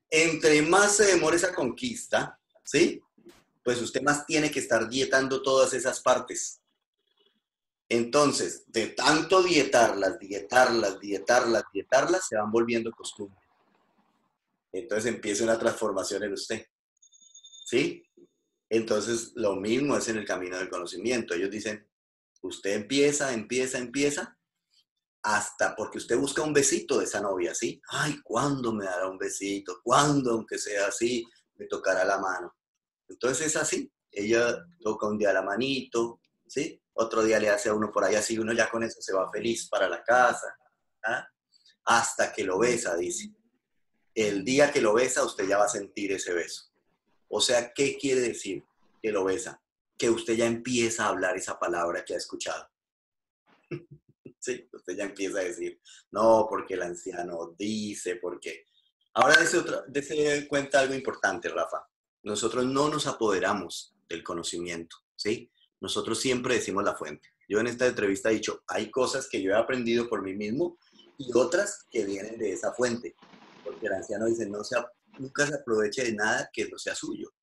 Entre más se demore esa conquista, ¿sí? Pues usted más tiene que estar dietando todas esas partes. Entonces, de tanto dietarlas, se van volviendo costumbre. Entonces empieza una transformación en usted, ¿sí? Entonces, lo mismo es en el camino del conocimiento. Ellos dicen, usted empieza, hasta porque usted busca un besito de esa novia, ¿sí? Ay, ¿cuándo me dará un besito? ¿Cuándo, aunque sea así, me tocará la mano? Entonces es así. Ella toca un día la manito, ¿sí? Otro día le hace a uno por ahí así, uno ya con eso se va feliz para la casa, ¿ah? Hasta que lo besa, dice. El día que lo besa, usted ya va a sentir ese beso. O sea, ¿qué quiere decir que lo besa? Que usted ya empieza a hablar esa palabra que ha escuchado. Sí, usted ya empieza a decir, no, porque el anciano dice, porque... Ahora dése cuenta algo importante, Rafa. Nosotros no nos apoderamos del conocimiento, ¿sí? Nosotros siempre decimos la fuente. Yo en esta entrevista he dicho, hay cosas que yo he aprendido por mí mismo y otras que vienen de esa fuente. Porque el anciano dice, nunca se aproveche de nada que no sea suyo.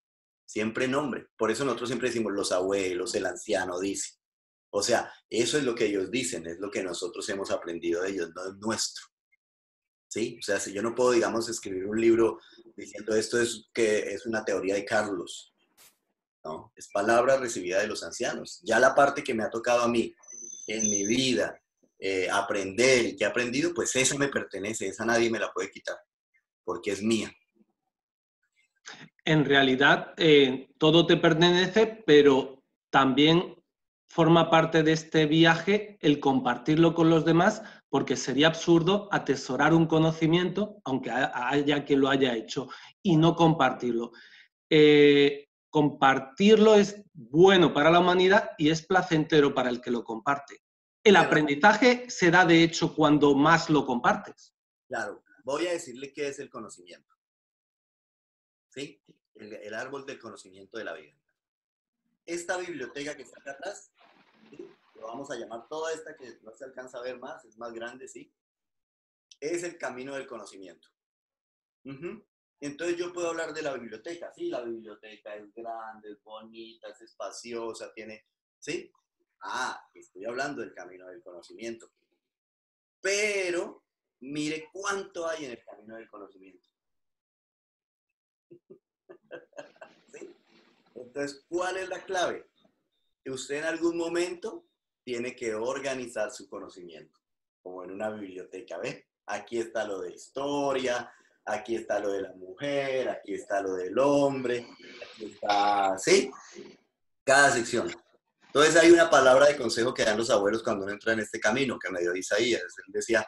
Siempre nombre. Por eso nosotros siempre decimos los abuelos, el anciano dice. O sea, eso es lo que ellos dicen, es lo que nosotros hemos aprendido de ellos, no es nuestro. ¿Sí? O sea, si yo no puedo, digamos, escribir un libro diciendo esto es que es una teoría de Carlos, ¿no? Es palabra recibida de los ancianos. Ya la parte que me ha tocado a mí en mi vida aprender y que he aprendido, pues esa me pertenece, esa nadie me la puede quitar, porque es mía. En realidad, todo te pertenece, pero también forma parte de este viaje el compartirlo con los demás, porque sería absurdo atesorar un conocimiento, aunque haya quien lo haya hecho, y no compartirlo. Compartirlo es bueno para la humanidad y es placentero para el que lo comparte. El Mira, aprendizaje se da, de hecho, cuando más lo compartes. claro, voy a decirle qué es el conocimiento, ¿sí? El árbol del conocimiento de la vida. Esta biblioteca que está acá atrás, ¿sí? Lo vamos a llamar toda esta que no se alcanza a ver más, es más grande, ¿sí? Es el camino del conocimiento. Uh-huh. Entonces yo puedo hablar de la biblioteca. Sí, la biblioteca es grande, es bonita, es espaciosa, tiene... ¿Sí? Ah, estoy hablando del camino del conocimiento. Pero mire cuánto hay en el camino del conocimiento. ¿Sí? Entonces, ¿cuál es la clave? Que usted en algún momento tiene que organizar su conocimiento, como en una biblioteca, ¿ves? Aquí está lo de historia, aquí está lo de la mujer, aquí está lo del hombre, aquí está, ¿sí? Cada sección. Entonces hay una palabra de consejo que dan los abuelos cuando uno entra en este camino, que me dio Isaías. Él decía,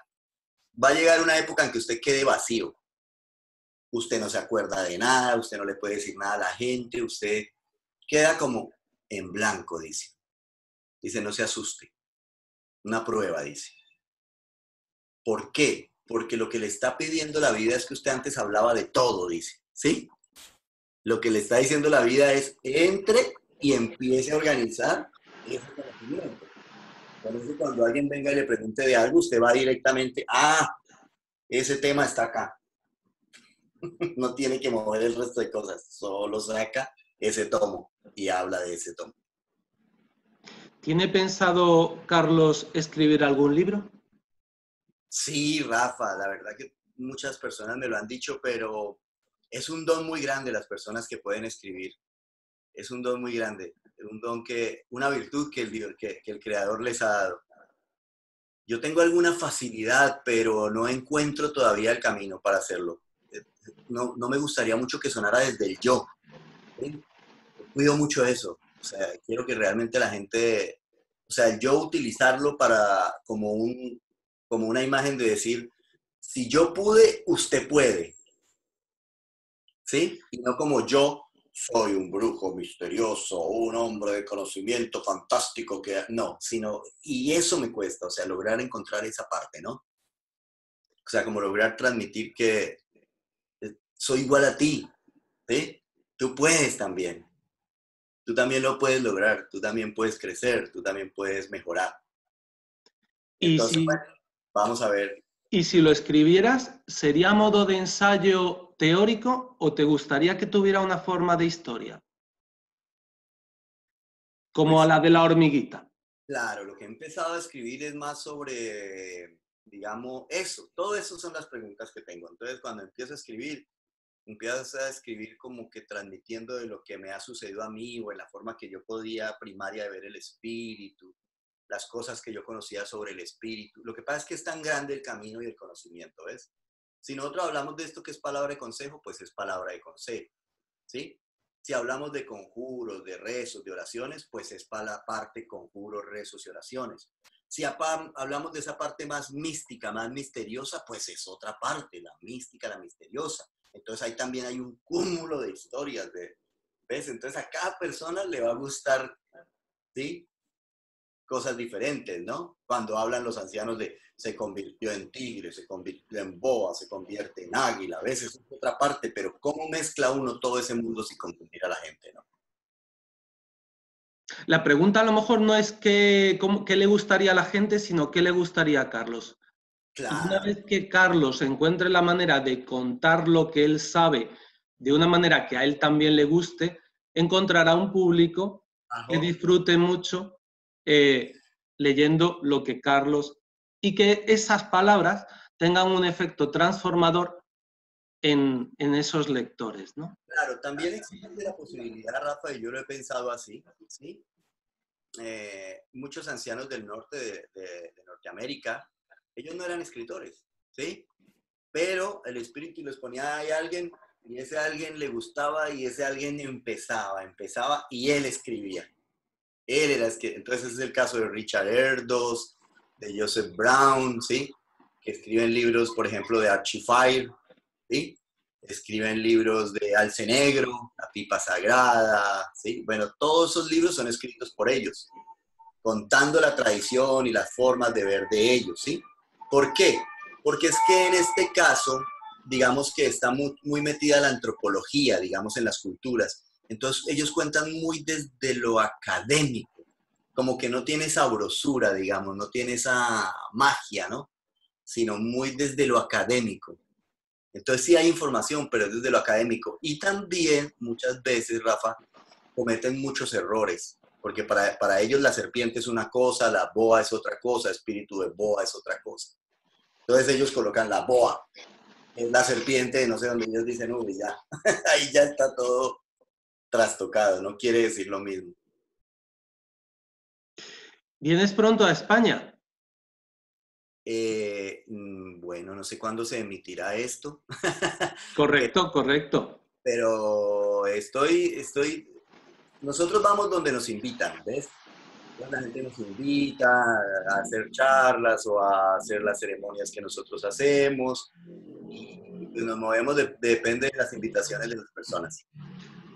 va a llegar una época en que usted quede vacío. Usted no se acuerda de nada, usted no le puede decir nada a la gente, usted queda como en blanco, dice. Dice, no se asuste. Una prueba, dice. ¿Por qué? Porque lo que le está pidiendo la vida es que usted antes hablaba de todo, dice. ¿Sí? Lo que le está diciendo la vida es entre y empiece a organizar ese conocimiento. Por eso cuando alguien venga y le pregunte de algo, usted va directamente, ese tema está acá. No tiene que mover el resto de cosas, solo saca ese tomo y habla de ese tomo. ¿Tiene pensado, Carlos, escribir algún libro? Sí, Rafa, la verdad que muchas personas me lo han dicho, pero es un don muy grande las personas que pueden escribir. Es un don muy grande, un don una virtud que el Creador les ha dado. Yo tengo alguna facilidad, pero no encuentro todavía el camino para hacerlo. No me gustaría mucho que sonara desde el yo. ¿Sí? Cuido mucho eso. O sea, quiero que realmente la gente, o sea, el yo utilizarlo como una imagen de decir, si yo pude, usted puede. ¿Sí? Y no como yo soy un brujo misterioso, un hombre de conocimiento fantástico que no, sino, y eso me cuesta, o sea, lograr encontrar esa parte, ¿no? O sea, como lograr transmitir que soy igual a ti, ¿sí? Tú puedes también, tú también lo puedes lograr, tú también puedes crecer, tú también puedes mejorar. Y Entonces, si, bueno, vamos a ver. y si lo escribieras, ¿sería a modo de ensayo teórico o te gustaría que tuviera una forma de historia? Como a Pues la de la hormiguita. claro, lo que he empezado a escribir es más sobre, digamos, eso. Todo eso son las preguntas que tengo. Entonces, cuando empiezo a escribir como que transmitiendo de lo que me ha sucedido a mí o en la forma que yo podía primaria de ver el espíritu, las cosas que yo conocía sobre el espíritu. Lo que pasa es que es tan grande el camino y el conocimiento, ¿ves? Si nosotros hablamos de esto que es palabra de consejo, pues es palabra de consejo, ¿sí? Si hablamos de conjuros, de rezos, de oraciones, pues es para la parte conjuros, rezos y oraciones. Si hablamos de esa parte más mística, más misteriosa, pues es otra parte, la mística, la misteriosa. Entonces ahí también hay un cúmulo de historias, ¿ves? Entonces a cada persona le va a gustar, ¿sí? Cosas diferentes, ¿no? Cuando hablan los ancianos de se convirtió en tigre, se convirtió en boa, se convierte en águila, a veces es otra parte, pero ¿cómo mezcla uno todo ese mundo sin confundir a la gente, ¿no? La pregunta a lo mejor no es qué le gustaría a la gente, sino qué le gustaría a Carlos. Y una Claro. vez que Carlos encuentre la manera de contar lo que él sabe de una manera que a él también le guste, encontrará un público que Ajá. disfrute mucho leyendo lo que Carlos y que esas palabras tengan un efecto transformador en esos lectores, ¿no? Claro, también existe la posibilidad, Rafa, y yo lo he pensado así, ¿sí? Muchos ancianos del norte de Norteamérica, ellos no eran escritores, ¿sí? Pero el espíritu les ponía ahí a alguien y ese alguien le gustaba y ese alguien empezaba y él escribía. Él era entonces es el caso de Richard Erdos, de Joseph Brown, ¿sí? Que escriben libros, por ejemplo, de Archie Fire, ¿sí? Escriben libros de Alce Negro, La Pipa Sagrada, ¿sí? Bueno, todos esos libros son escritos por ellos, contando la tradición y las formas de ver de ellos, ¿sí? ¿Por qué? Porque es que en este caso, digamos que está muy metida la antropología, digamos, en las culturas. Entonces, ellos cuentan muy desde lo académico, como que no tiene sabrosura, digamos, no tiene esa magia, ¿no? Sino muy desde lo académico. Entonces sí hay información, pero es desde lo académico. Y también muchas veces, Rafa, cometen muchos errores, porque para ellos la serpiente es una cosa, la boa es otra cosa, espíritu de boa es otra cosa. Entonces ellos colocan la boa, es la serpiente, no sé dónde ellos dicen, uy, ya, ahí ya está todo trastocado, no quiere decir lo mismo. ¿Vienes pronto a España? Bueno, no sé cuándo se emitirá esto, Correcto, correcto. pero nosotros vamos donde nos invitan, ¿ves? La gente nos invita a hacer charlas o a hacer las ceremonias que nosotros hacemos y pues nos movemos, depende de las invitaciones de las personas.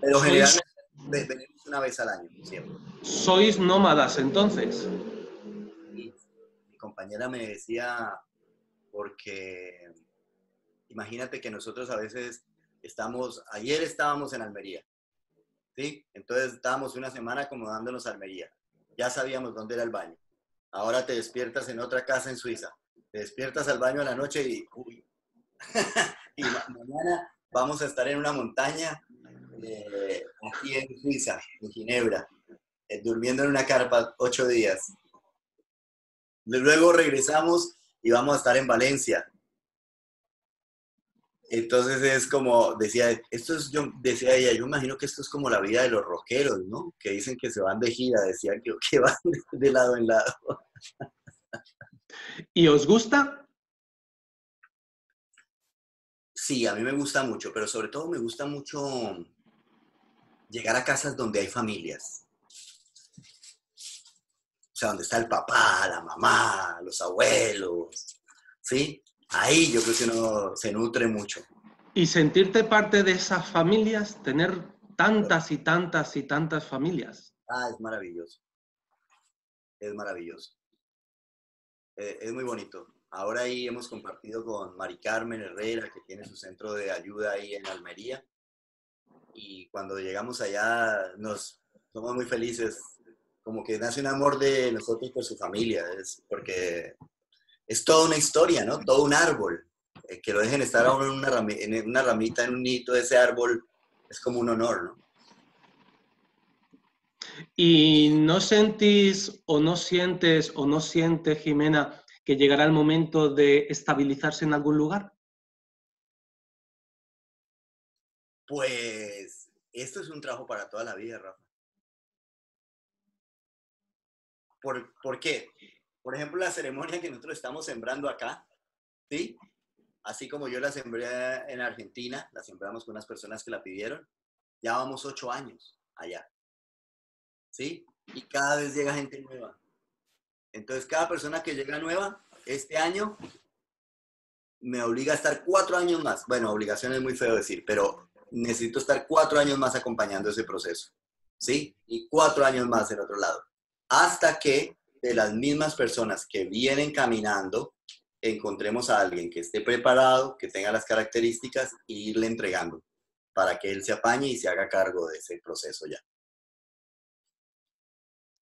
Pero Sois, generalmente venimos una vez al año, siempre. sois nómadas entonces. Y mi compañera me decía, porque imagínate que nosotros a veces ayer estábamos en Almería, ¿sí? Entonces estábamos una semana acomodándonos a Almería. Ya sabíamos dónde era el baño. Ahora te despiertas en otra casa en Suiza. Te despiertas al baño a la noche y, uy, y mañana vamos a estar en una montaña aquí en Suiza, en Ginebra, durmiendo en una carpa 8 días. Luego regresamos y vamos a estar en Valencia. Entonces es como, decía ella, yo imagino que esto es como la vida de los rockeros, ¿no? Que dicen que se van de gira, decían que van de lado en lado. ¿Y os gusta? Sí, a mí me gusta mucho, pero sobre todo me gusta mucho llegar a casas donde hay familias. O sea, donde está el papá, la mamá, los abuelos, ¿sí? Ahí yo creo que uno se nutre mucho. Y sentirte parte de esas familias, tener tantas y tantas y tantas familias. Ah, es maravilloso, es maravilloso. Es muy bonito. Ahora ahí hemos compartido con Mari Carmen Herrera, que tiene su centro de ayuda ahí en Almería. Y cuando llegamos allá nos somos muy felices. Como que nace un amor de nosotros por su familia. Porque es toda una historia, ¿no? Todo un árbol. Que lo dejen estar a uno en una ramita, en un nito de ese árbol, es como un honor, ¿no? ¿Y no sentís o no sientes o no siente, Jimena, que llegará el momento de estabilizarse en algún lugar? Pues esto es un trabajo para toda la vida, Rafa. ¿Por qué? Por ejemplo, la ceremonia que nosotros estamos sembrando acá, ¿sí? Así como yo la sembré en Argentina, la sembramos con unas personas que la pidieron, ya vamos 8 años allá, ¿sí? Y cada vez llega gente nueva. Entonces, cada persona que llega nueva, este año, me obliga a estar 4 años más. Bueno, obligación es muy feo decir, pero necesito estar 4 años más acompañando ese proceso, ¿sí? Y 4 años más en otro lado. Hasta que de las mismas personas que vienen caminando, encontremos a alguien que esté preparado, que tenga las características e irle entregando para que él se apañe y se haga cargo de ese proceso ya.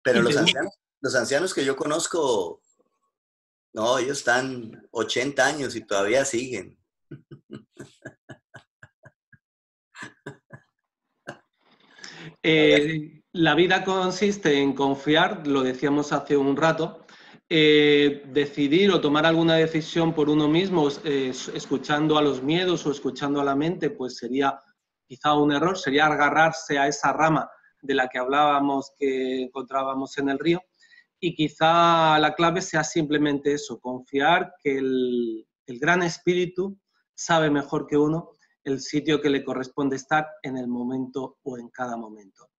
Pero Y te, los ancianos que yo conozco, no, ellos están 80 años y todavía siguen. La vida consiste en confiar, lo decíamos hace un rato, decidir o tomar alguna decisión por uno mismo, escuchando a los miedos o escuchando a la mente, pues sería quizá un error, sería agarrarse a esa rama de la que hablábamos que encontrábamos en el río. Y quizá la clave sea simplemente eso, confiar que el gran espíritu sabe mejor que uno el sitio que le corresponde estar en el momento o en cada momento.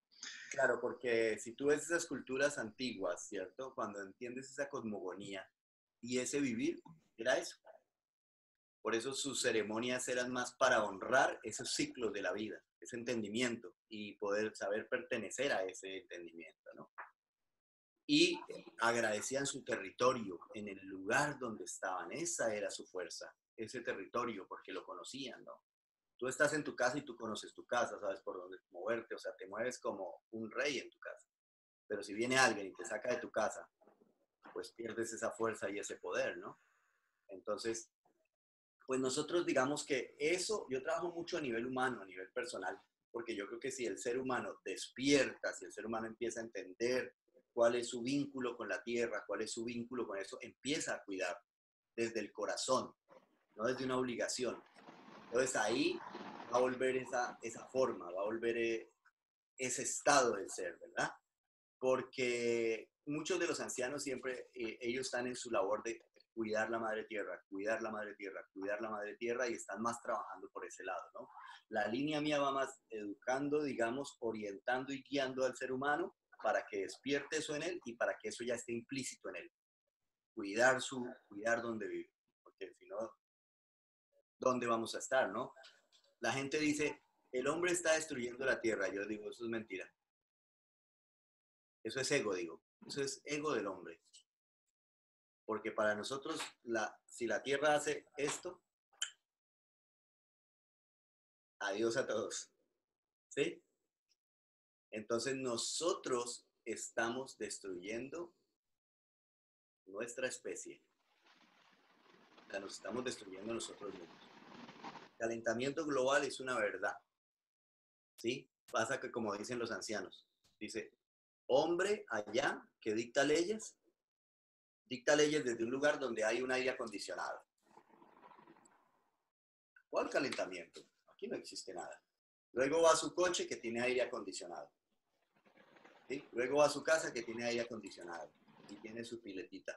Claro, porque si tú ves esas culturas antiguas, ¿cierto? Cuando entiendes esa cosmogonía y ese vivir, era eso. Por eso sus ceremonias eran más para honrar esos ciclos de la vida, ese entendimiento y poder saber pertenecer a ese entendimiento, ¿no? Y agradecían su territorio en el lugar donde estaban. Esa era su fuerza, ese territorio, porque lo conocían, ¿no? Tú estás en tu casa y tú conoces tu casa, sabes por dónde moverte, o sea, te mueves como un rey en tu casa. Pero si viene alguien y te saca de tu casa, pues pierdes esa fuerza y ese poder, ¿no? Entonces, pues nosotros digamos que eso, yo trabajo mucho a nivel humano, a nivel personal, porque yo creo que si el ser humano despierta, si el ser humano empieza a entender cuál es su vínculo con la tierra, cuál es su vínculo con eso, empieza a cuidar desde el corazón, no desde una obligación. Entonces ahí va a volver esa forma, va a volver ese estado del ser, ¿verdad? Porque muchos de los ancianos siempre, ellos están en su labor de cuidar la madre tierra, cuidar la madre tierra, cuidar la madre tierra y están más trabajando por ese lado, ¿no? La línea mía va más educando, digamos, orientando y guiando al ser humano para que despierte eso en él y para que eso ya esté implícito en él. Cuidar donde vive, porque si no, ¿dónde vamos a estar, no? La gente dice, el hombre está destruyendo la tierra. Yo digo, eso es mentira. Eso es ego, digo. Eso es ego del hombre. Porque para nosotros, si la tierra hace esto, adiós a todos. ¿Sí? Entonces nosotros estamos destruyendo nuestra especie. O sea, nos estamos destruyendo nosotros mismos. calentamiento global es una verdad, ¿sí? Pasa que, como dicen los ancianos, dice, hombre allá que dicta leyes desde un lugar donde hay un aire acondicionado. ¿Cuál calentamiento? Aquí no existe nada. Luego va a su coche que tiene aire acondicionado. ¿Sí? Luego va a su casa que tiene aire acondicionado y tiene su piletita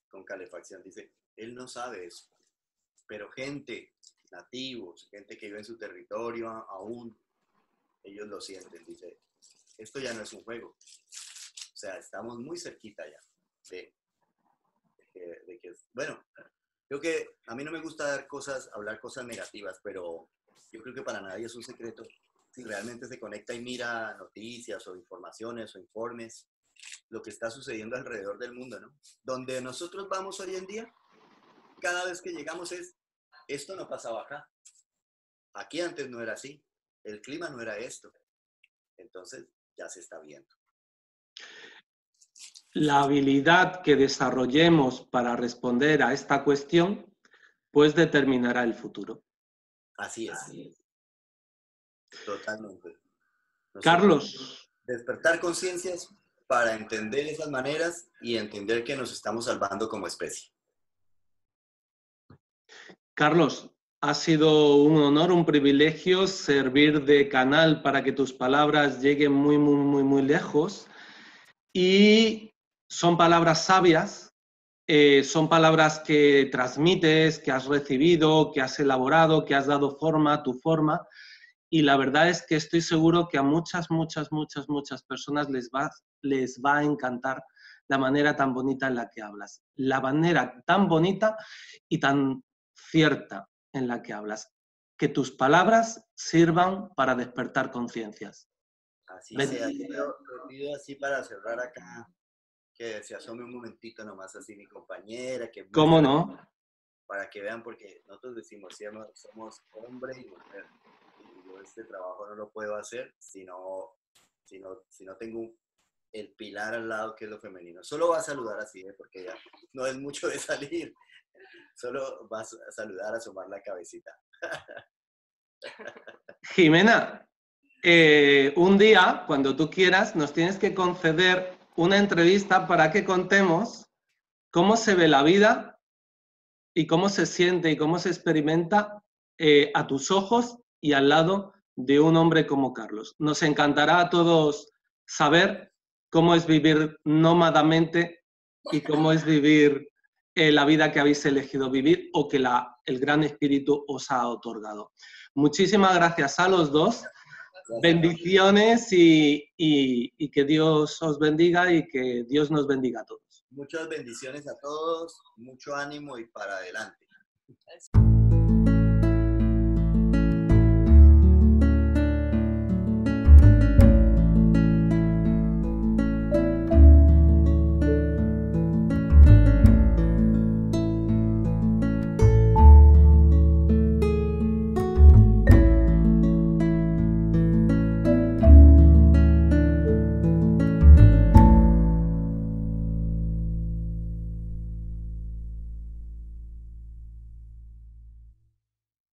con calefacción. Dice, él no sabe eso. Pero gente, nativos, gente que vive en su territorio aún, ellos lo sienten. Dice, esto ya no es un juego. O sea, estamos muy cerquita ya de que, bueno, creo que a mí no me gusta hablar cosas negativas, pero yo creo que para nadie es un secreto. Si realmente se conecta y mira noticias o informaciones o informes, lo que está sucediendo alrededor del mundo, ¿no? Donde nosotros vamos hoy en día, cada vez que llegamos esto no pasaba acá. Aquí antes no era así. El clima no era esto. Entonces, ya se está viendo. La habilidad que desarrollemos para responder a esta cuestión, pues determinará el futuro. Así es. Totalmente. Carlos. Despertar conciencias para entender esas maneras y entender que nos estamos salvando como especie. Carlos, ha sido un honor, un privilegio servir de canal para que tus palabras lleguen muy, muy, muy, muy lejos. Y son palabras sabias, son palabras que transmites, que has recibido, que has elaborado, que has dado forma a tu forma. Y la verdad es que estoy seguro que a muchas, muchas, muchas, muchas personas les va a encantar la manera tan bonita en la que hablas. La manera tan bonita y tan cierta en la que hablas. Que tus palabras sirvan para despertar conciencias. Así sea. Yo pido así para cerrar acá, que se asome un momentito nomás así mi compañera. Que ¿Cómo no? Para que vean, porque nosotros decimos, somos hombre y mujer. Y yo este trabajo no lo puedo hacer si no tengo el pilar al lado que es lo femenino. Solo va a saludar así, porque ya no es mucho de salir. Solo vas a saludar, asomar la cabecita. Jimena, un día, cuando tú quieras, nos tienes que conceder una entrevista para que contemos cómo se ve la vida y cómo se siente y cómo se experimenta a tus ojos y al lado de un hombre como Carlos. Nos encantará a todos saber cómo es vivir nómadamente y cómo es vivir la vida que habéis elegido vivir o que el Gran Espíritu os ha otorgado. Muchísimas gracias a los dos. Bendiciones y que Dios os bendiga y que Dios nos bendiga a todos. Muchas bendiciones a todos, mucho ánimo y para adelante.